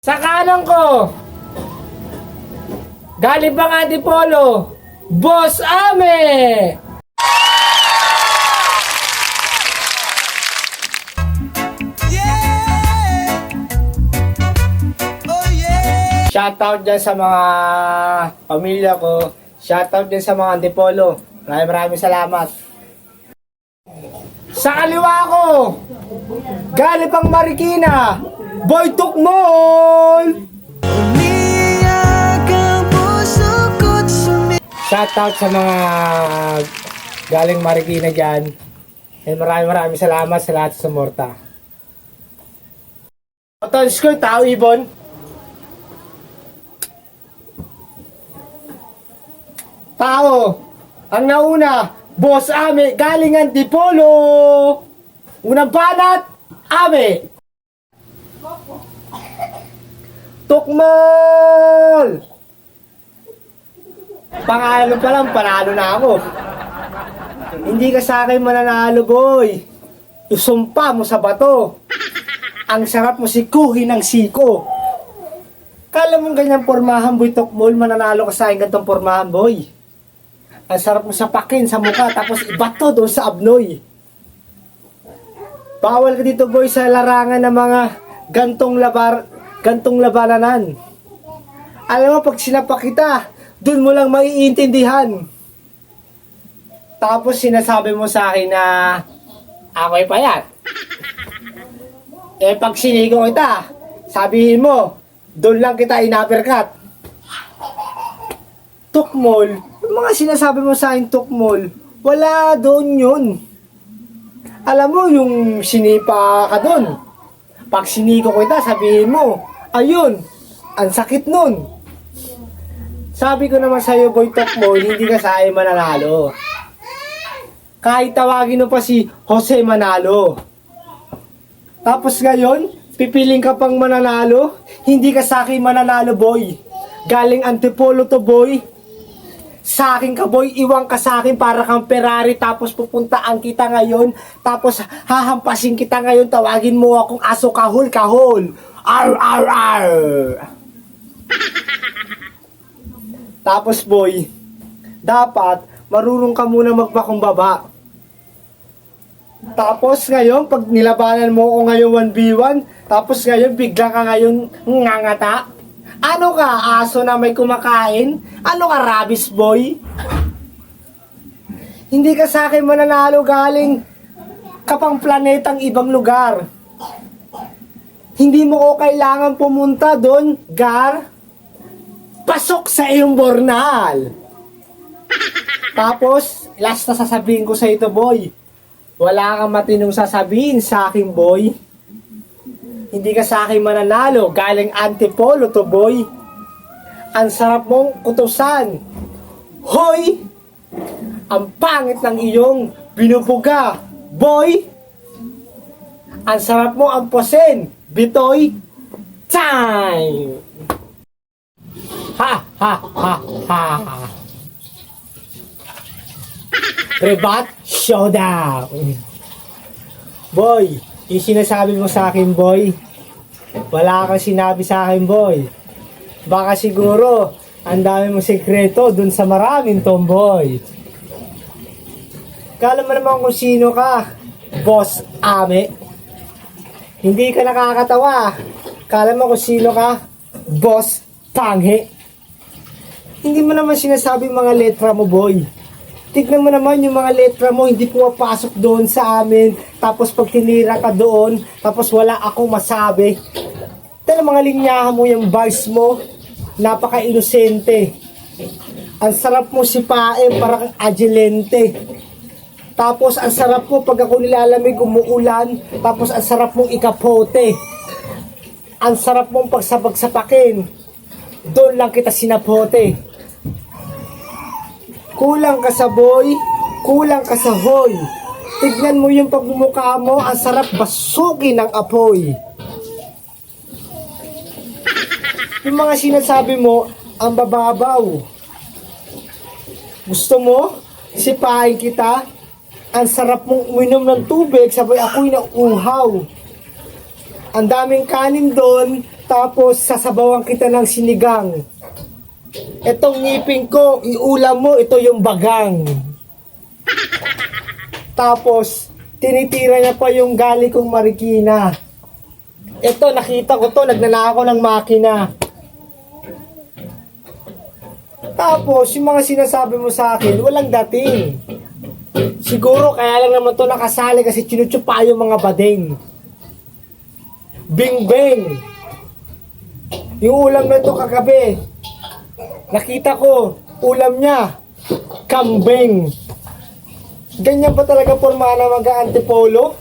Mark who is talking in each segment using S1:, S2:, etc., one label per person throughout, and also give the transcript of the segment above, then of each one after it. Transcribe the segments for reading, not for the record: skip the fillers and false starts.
S1: Sa kanan ko, galing bang Antipolo, Boss Ame!
S2: Yeah! Oh yeah!
S1: Shoutout dyan sa mga pamilya ko. Shoutout din sa mga Antipolo. Maraming salamat. Sa kaliwa ko, galing pang Marikina, Boy Tukmol! Shoutout sa mga galing Marikina dyan. And maraming salamat sa lahat sa suporta. Tons ko, tao ibon. Tao, ang nauna, Boss Ame, galing Antipolo. Unang banat, Ame. Tukmol! Pangalan pa lang, panalo na ako. Hindi ka sa akin mananalo, boy. Isumpa mo sa bato. Ang sarap mo sikuhin ng siko. Kala mong ganyang pormahan, boy, Tukmol, mananalo ka sa akin gantong pormahan, boy. Ang sarap mo sapakin sa mukha, tapos ibato doon sa abnoy. Bawal ka dito, boy, sa larangan ng mga gantong labananan. Alam mo, pag sinapak kita, dun mo lang maiintindihan. Tapos sinasabi mo sa akin na ako'y payat. Eh pag sinigaw kita, sabihin mo, dun lang kita in-uppercut. Tukmol, yung mga sinasabi mo sa akin, Tukmol, wala doon yun. Alam mo, yung sinipa ka dun. Pag sinigaw kita, sabihin mo, ayun, ang sakit nun. Sabi ko naman sa'yo, Boy Tukmol, hindi ka sa akin mananalo. Kahit tawagin mo pa si Jose Manalo. Tapos ngayon, pipiling ka pang mananalo, hindi ka sa akin mananalo, boy. Galing Antipolo to, boy. Sa akin ka, boy, iwang ka sa akin para kang Ferrari, tapos pupuntaan kita ngayon, tapos hahampasin kita ngayon, tawagin mo akong aso kahol. Ar, ar, ar. Tapos, boy, dapat marunong ka muna magpakumbaba. Tapos ngayon, pag nilabanan mo ako ngayon 1v1, tapos ngayon bigla ka ngayon ngangata. Ano ka, aso na may kumakain? Ano ka, rabbis boy? Hindi ka sa akin mananalo, galing kapang planetang ibang lugar. Hindi mo ko kailangan pumunta doon, Gar. Pasok sa iyong bornal. Tapos, last na sasabihin ko sa ito, boy. Wala kang matinong sasabihin sa akin, boy. Hindi ka sa akin mananalo. Galing Antipolo to, boy. Ang sarap mong kutusan. Hoy! Ang pangit ng iyong binubuga, boy. Ang sarap mo amposin, bitoy. Time! Ha, ha, ha, ha. Rebat Showdown. Boy, yung sinasabi mo sa akin, boy, wala kang sinabi sa akin, boy. Baka siguro, ang dami mong sekreto dun sa maraming tomboy. Kala mo naman kung sino ka, Boss Ame. Hindi ka nakakatawa. Kala mo kung sino ka, Boss Tanghe. Hindi mo naman sinasabi mga letra mo, boy. Tignan mo naman yung mga letra mo, hindi pumapasok doon sa amin. Tapos pag tinira ka doon, tapos wala akong masabi. Tignan mga linyahan mo, yung bars mo, napaka-inosente. Ang sarap mo sipain, parang agilente. Tapos ang sarap mo pag ako nilalamig, umuulan. Tapos ang sarap mong ikapote. Ang sarap mong pagsabagsapakin. Doon lang kita sinapote. Kulang ka sa boy, kulang ka sa hoy. Tignan mo yung pagmumukha mo, ang sarap basukin ng apoy. Yung mga sinasabi mo, ang bababaw. Gusto mo, sipain kita, ang sarap mong uminom ng tubig, sabay ako'y nauuhaw. Ang daming kanin doon, Tapos sasabawan kita ng sinigang. Itong ngipin ko, iulam mo, ito yung bagang. Tapos, tinitira niya pa yung gali kong Marikina. Ito, nakita ko to, nagnanakaw ng makina. Tapos, yung mga sinasabi mo sa akin, walang dating. Siguro, kaya lang naman to nakasali kasi tinutsupa yung mga bading. Bing bang! Yung ulam na to kagabi, nakita ko, ulam niya, kambing. Ganyan pa talaga porma na mag-antipolo.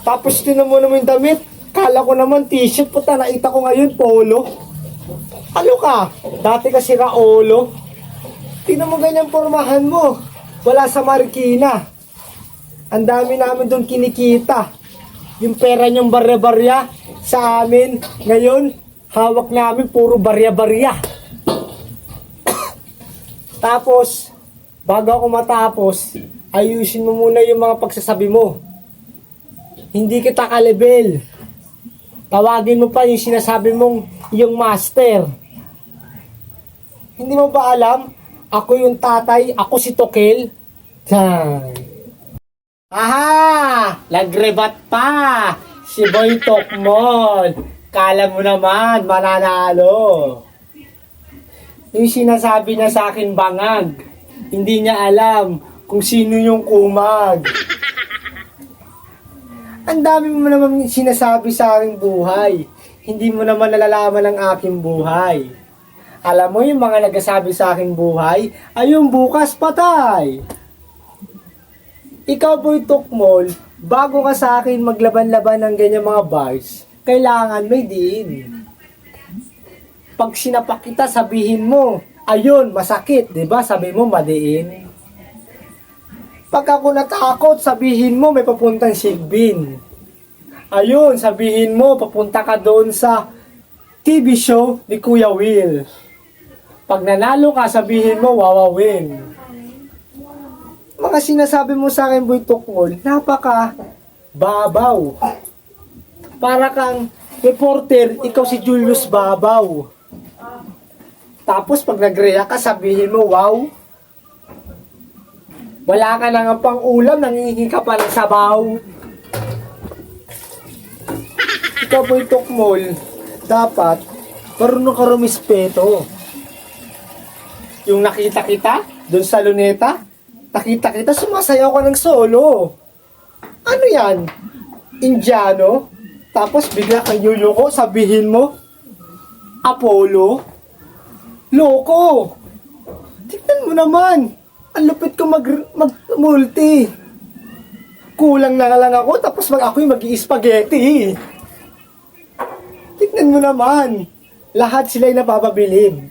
S1: Tapos tinan mo naman yung damit. Kala ko naman t-shirt. Puta, nakita ko ngayon polo. Ano ka? Dati kasi raolo. Tingnan mo ganyan pormahan mo. Wala sa Marikina. Ang dami namin doon kinikita. Yung pera niyong barya-barya sa amin. Ngayon, hawak namin puro barya-barya. Tapos, bago ako matapos, ayusin mo muna yung mga pagsasabi mo. Hindi kita kalebel. Tawagin mo pa yung sinasabi mong yung master. Hindi mo ba alam? Ako yung tatay, ako si Tokel. Aha! Lagrebat pa! Si Boy Tokmol. Kala mo naman, mananalo. Yung sinasabi niya sa akin bangag. Hindi niya alam kung sino yung kumag. Ang dami mo naman sinasabi sa aking buhay. Hindi mo naman nalalaman ang aking buhay. Alam mo yung mga nagsasabi sa aking buhay, ay yung bukas patay. Ikaw, Boy Tokmol, bago ka sa akin maglaban-laban ng ganyan mga bars, kailangan may diin. Pag sinapak kita, sabihin mo, ayun, masakit, di ba? Sabi mo, madiin. Pag ako natakot, sabihin mo, may papuntang Sigbin. Ayun, sabihin mo, papunta ka doon sa TV show ni Kuya Will. Pag nanalo ka, sabihin mo, wawawin. Mga sinasabi mo sa akin, Boy Tokmol, napaka babaw. Para kang reporter, ikaw si Julius Babaw. Tapos pag nag-react ka, sabihin mo, wow. Wala ka na nga pang ulam, nangihingi ka pa ng sabaw. Ikaw, Boy Tokmol, dapat marunong ka rumispeto. Yung nakita kita, doon sa luneta, nakita kita, sumasayaw ka ng solo. Ano yan? Indiano? Tapos bigla kang yuyuko, sabihin mo, Apollo? Loko! Tignan mo naman, ang lupit ko mag-multi. Kulang na lang ako, tapos ako'y mag-i-spaghetti. Tignan mo naman, lahat sila'y napapabilib.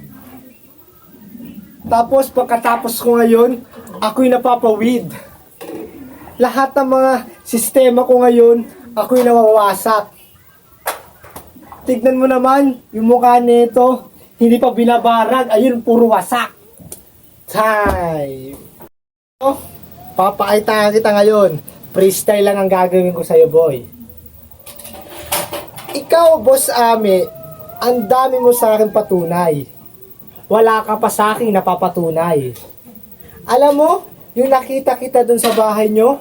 S1: Tapos pagkatapos ko ngayon, ako'y napapawid. Lahat ng mga sistema ko ngayon, ako'y nawawasak. Tignan mo naman, yung mukha nito, hindi pa binabarag, ayun, puro wasak. Tay. Oh, papaita kita ngayon. Freestyle lang ang gagawin ko sa'yo, boy. Ikaw, Boss Ame, ang dami mo sa akin patunay. Wala ka pa sa akin napapatunay. Alam mo, yung nakita kita dun sa bahay nyo,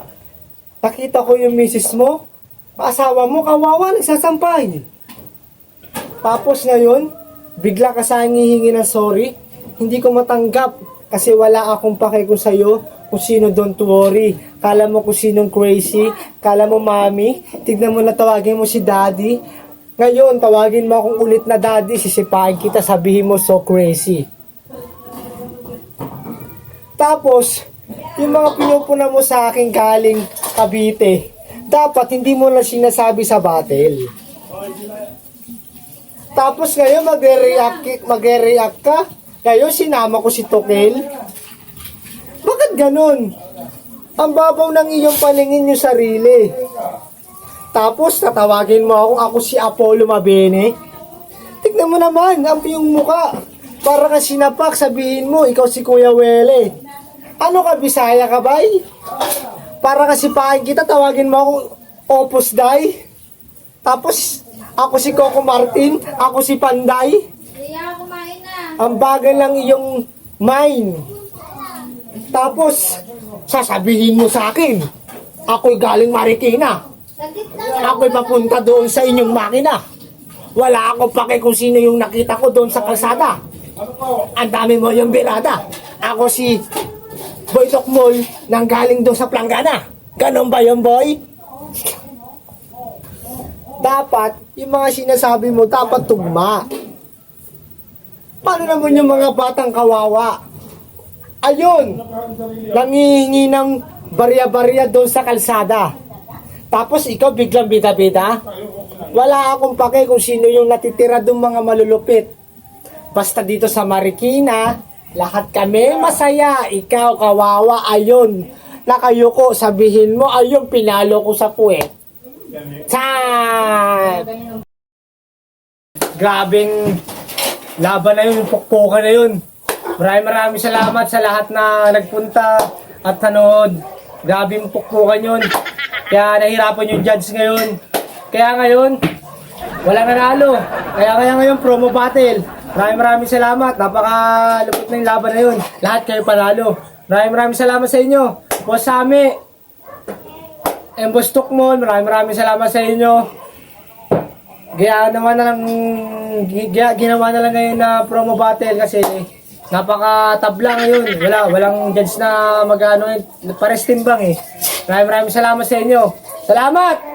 S1: nakita ko yung misis mo, asawa mo, kawawa, nagsasampay. Tapos ngayon, bigla ka sa akin hihingi ng sorry, hindi ko matanggap kasi wala akong pake ko sa'yo kung sino, don't worry. Kala mo kung sinong crazy, kala mo mami, tignan mo na tawagin mo si daddy. Ngayon, tawagin mo akong ulit na daddy, sisipahin kita, sabihin mo so crazy. Tapos, yung mga pinupuna mo sa akin galing Cavite, dapat hindi mo na sinasabi sa battle. Tapos ngayon, magre-react ka. Ngayon, sinama ko si Tokel. Bakit ganun? Ang babaw ng iyong paningin yung sarili. Tapos, tatawagin mo ako si Apollo Mabene. Tignan mo naman, ang yung muka. Para ka sinapak, sabihin mo, ikaw si Kuya Wele. Ano ka, Bisaya ka bay? Para ka sipahin kita, tawagin mo ako Opus Dai. Tapos, Ako si Coco Martin, ako si Panday.
S3: Kaya kumain na.
S1: Ang bagay lang iyong mind. Tapos, sasabihin mo sa akin, ako'y galing Marikina.
S3: Saglit lang.
S1: Ako'y papunta doon sa inyong makina. Wala akong pake kung sino yung nakita ko doon sa kalsada. Ang dami mo yung birada. Ako si Boy Tokmol nang galing doon sa Planggana. Ganon ba yun, boy? Dapat, yung mga sinasabi mo, dapat tugma. Paano naman yung mga batang kawawa? Ayun, nangihingi ng barya-barya doon sa kalsada. Tapos ikaw biglang bida-bida? Wala akong pake kung sino yung natitira doon mga malulupit. Basta dito sa Marikina, lahat kami masaya. Ikaw kawawa, ayun. Nakayuko, sabihin mo, ayun, pinalo ko sa puwet. Chan! Grabing laban na yun, pukpukan na yun. Maraming salamat sa lahat na nagpunta at nanood. Grabing pukpukan yun. Kaya nahirapan yung judge ngayon. Kaya ngayon, walang nanalo. Kaya ngayon, promo battle. Maraming salamat. Napakalupit na yung laban na yun. Lahat kayo panalo. Maraming salamat sa inyo. Boss Sami, Boss Tokmol, maraming salamat sa inyo. Ginawa na lang ngayon na promo battle kasi napaka-tabla ngayon. Walang judge na mag-ano, pares timbang eh. Maraming salamat sa inyo. Salamat!